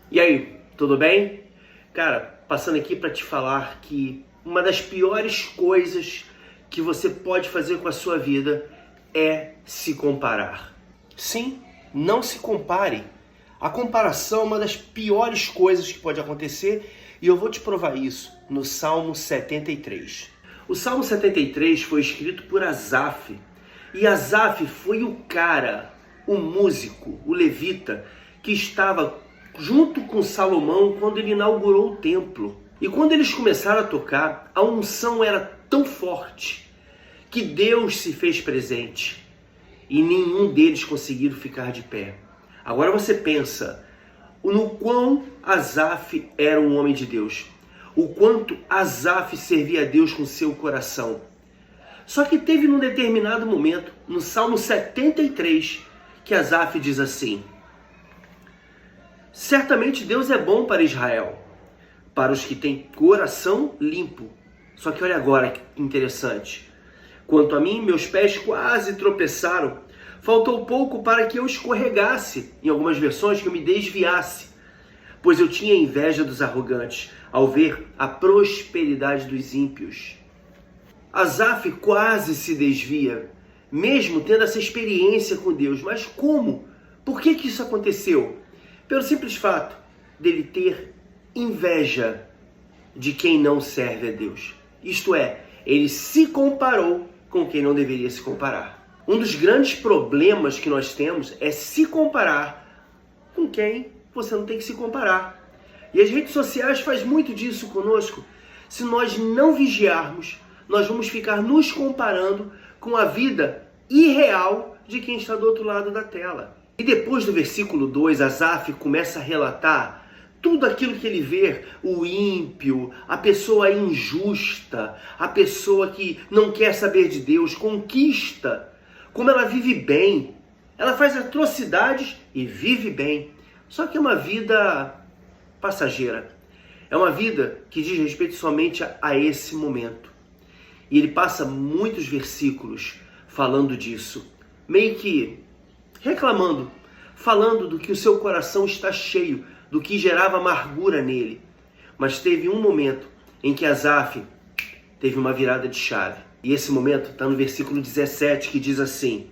E aí, tudo bem? Cara, passando aqui para te falar que uma das piores coisas que você pode fazer com a sua vida é se comparar. Sim, não se compare. A comparação é uma das piores coisas que pode acontecer e eu vou te provar isso no Salmo 73. O Salmo 73 foi escrito por Asaf e Asaf foi o cara, o músico, o levita que estava junto com Salomão quando ele inaugurou o templo. E quando eles começaram a tocar, a unção era tão forte que Deus se fez presente e nenhum deles conseguiram ficar de pé. Agora você pensa no quão Asaf era um homem de Deus, o quanto Asaf servia a Deus com seu coração. Só que teve num determinado momento, no Salmo 73, que Asaf diz assim: certamente Deus é bom para Israel, para os que têm coração limpo. Só que olha agora que interessante. Quanto a mim, meus pés quase tropeçaram. Faltou pouco para que eu escorregasse, em algumas versões que eu me desviasse. Pois eu tinha inveja dos arrogantes, ao ver a prosperidade dos ímpios. Asaf quase se desvia, mesmo tendo essa experiência com Deus. Mas como? Por que isso aconteceu? Pelo simples fato dele ter inveja de quem não serve a Deus. Isto é, ele se comparou com quem não deveria se comparar. Um dos grandes problemas que nós temos é se comparar com quem você não tem que se comparar. E as redes sociais fazem muito disso conosco. Se nós não vigiarmos, nós vamos ficar nos comparando com a vida irreal de quem está do outro lado da tela. E depois do versículo 2, Asaf começa a relatar tudo aquilo que ele vê, o ímpio, a pessoa injusta, a pessoa que não quer saber de Deus, conquista, como ela vive bem, ela faz atrocidades e vive bem. Só que é uma vida passageira, é uma vida que diz respeito somente a esse momento. E ele passa muitos versículos falando disso, meio que reclamando, falando do que o seu coração está cheio, do que gerava amargura nele. Mas teve um momento em que Asaf teve uma virada de chave. E esse momento está no versículo 17, que diz assim: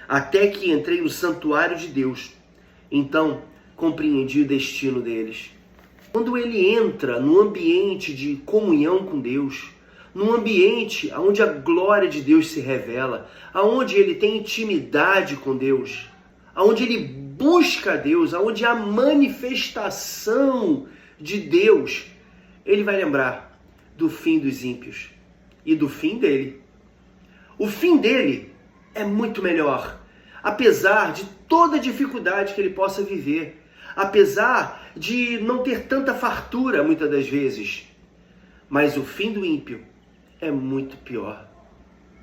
até que entrei no santuário de Deus, então compreendi o destino deles. Quando ele entra no ambiente de comunhão com Deus, num ambiente onde a glória de Deus se revela, onde ele tem intimidade com Deus, onde ele busca Deus, onde há manifestação de Deus, ele vai lembrar do fim dos ímpios e do fim dele. O fim dele é muito melhor, apesar de toda a dificuldade que ele possa viver, apesar de não ter tanta fartura muitas das vezes. Mas o fim do ímpio é muito pior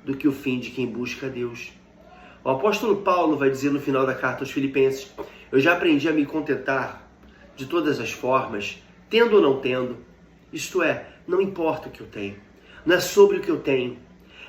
do que o fim de quem busca Deus. O apóstolo Paulo vai dizer no final da carta aos Filipenses: eu já aprendi a me contentar de todas as formas, tendo ou não tendo. Isto é, não importa o que eu tenho. Não é sobre o que eu tenho.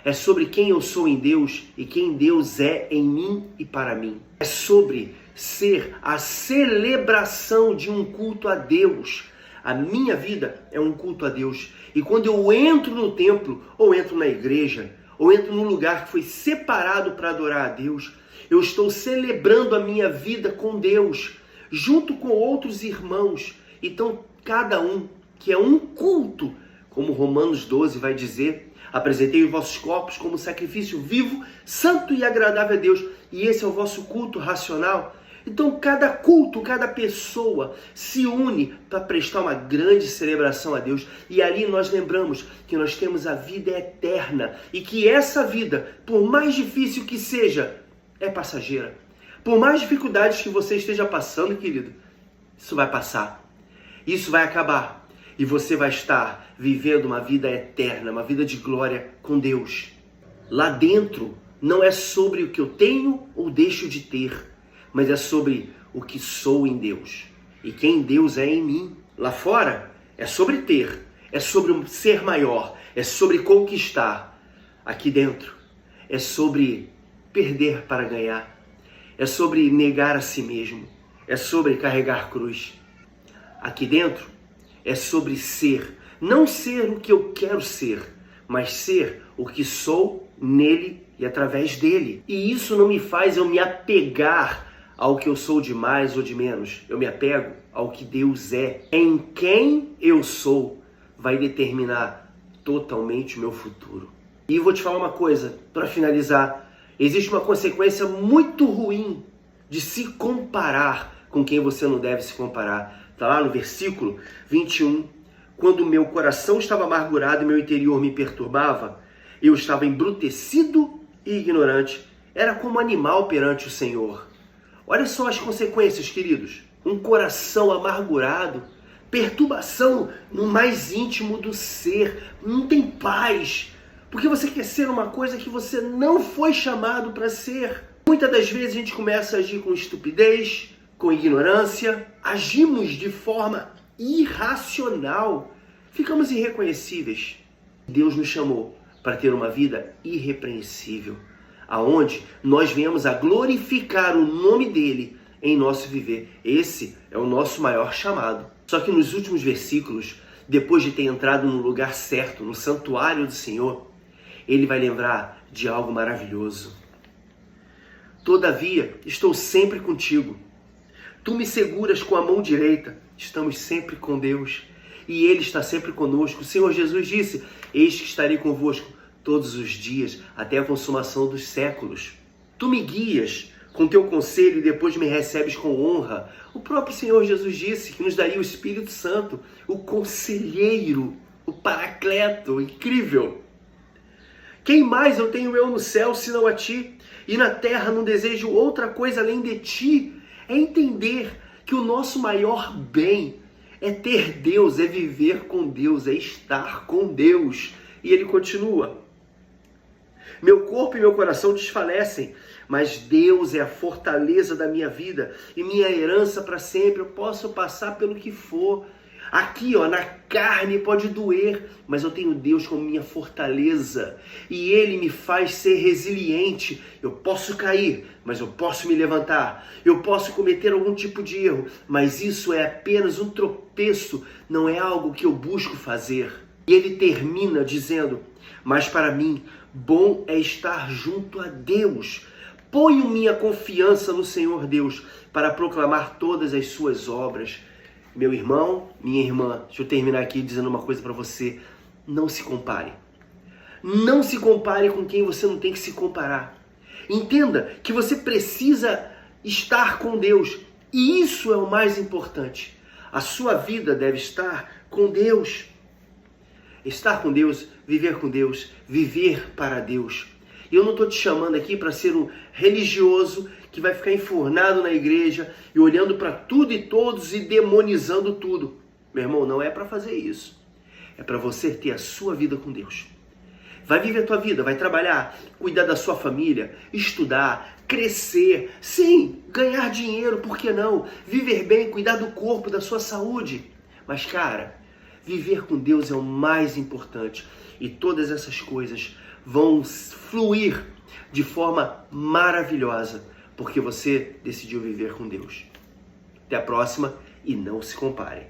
É sobre quem eu sou em Deus e quem Deus é em mim e para mim. É sobre ser a celebração de um culto a Deus. A minha vida é um culto a Deus. E quando eu entro no templo, ou entro na igreja, ou entro num lugar que foi separado para adorar a Deus, eu estou celebrando a minha vida com Deus, junto com outros irmãos. Então, cada um, que é um culto, como Romanos 12 vai dizer: apresentei os vossos corpos como sacrifício vivo, santo e agradável a Deus. E esse é o vosso culto racional. Então, cada culto, cada pessoa se une para prestar uma grande celebração a Deus. E ali nós lembramos que nós temos a vida eterna e que essa vida, por mais difícil que seja, é passageira. Por mais dificuldades que você esteja passando, querido, isso vai passar. Isso vai acabar. E você vai estar vivendo uma vida eterna, uma vida de glória com Deus. Lá dentro não é sobre o que eu tenho ou deixo de ter, mas é sobre o que sou em Deus e quem Deus é em mim. Lá fora é sobre ter, é sobre ser maior, é sobre conquistar. Aqui dentro é sobre perder para ganhar, é sobre negar a si mesmo, é sobre carregar cruz. aqui dentro é sobre ser. Não ser o que eu quero ser, mas ser o que sou nele e através dele. E isso não me faz eu me apegar ao que eu sou de mais ou de menos. Eu me apego ao que Deus é. Em quem eu sou vai determinar totalmente o meu futuro. E vou te falar uma coisa, para finalizar. Existe uma consequência muito ruim de se comparar com quem você não deve se comparar. Está lá no versículo 21. Quando meu coração estava amargurado e meu interior me perturbava, eu estava embrutecido e ignorante. Era como animal perante o Senhor. Olha só as consequências, queridos. Um coração amargurado, perturbação no mais íntimo do ser. Não tem paz, porque você quer ser uma coisa que você não foi chamado para ser. Muitas das vezes a gente começa a agir com estupidez, com ignorância, agimos de forma irracional, ficamos irreconhecíveis. Deus nos chamou para ter uma vida irrepreensível, aonde nós venhamos a glorificar o nome dele em nosso viver. Esse é o nosso maior chamado. Só que nos últimos versículos, depois de ter entrado no lugar certo, no santuário do Senhor, ele vai lembrar de algo maravilhoso. Todavia, estou sempre contigo. Tu me seguras com a mão direita. Estamos sempre com Deus e Ele está sempre conosco. O Senhor Jesus disse: eis que estarei convosco todos os dias, até a consumação dos séculos. Tu me guias com teu conselho e depois me recebes com honra. O próprio Senhor Jesus disse que nos daria o Espírito Santo, o conselheiro, o paracleto, incrível. Quem mais eu tenho eu no céu, senão a ti? E na terra não desejo outra coisa além de ti. É entender que o nosso maior bem é ter Deus, é viver com Deus, é estar com Deus. E ele continua: meu corpo e meu coração desfalecem, mas Deus é a fortaleza da minha vida e minha herança para sempre. Eu posso passar pelo que for. Aqui, na carne pode doer, mas eu tenho Deus como minha fortaleza e Ele me faz ser resiliente. Eu posso cair, mas eu posso me levantar. Eu posso cometer algum tipo de erro, mas isso é apenas um tropeço, não é algo que eu busco fazer. E ele termina dizendo: mas para mim, bom é estar junto a Deus. Ponho minha confiança no Senhor Deus para proclamar todas as suas obras. Meu irmão, minha irmã, deixa eu terminar aqui dizendo uma coisa para você. Não se compare. Não se compare com quem você não tem que se comparar. Entenda que você precisa estar com Deus. E isso é o mais importante. A sua vida deve estar com Deus. Estar com Deus, viver para Deus. E eu não estou te chamando aqui para ser um religioso que vai ficar enfurnado na igreja e olhando para tudo e todos e demonizando tudo. Meu irmão, não é para fazer isso. É para você ter a sua vida com Deus. Vai viver a tua vida, vai trabalhar, cuidar da sua família, estudar, crescer. Sim, ganhar dinheiro, por que não? Viver bem, cuidar do corpo, da sua saúde. Mas, cara, viver com Deus é o mais importante. E todas essas coisas vão fluir de forma maravilhosa, porque você decidiu viver com Deus. Até a próxima e não se compare.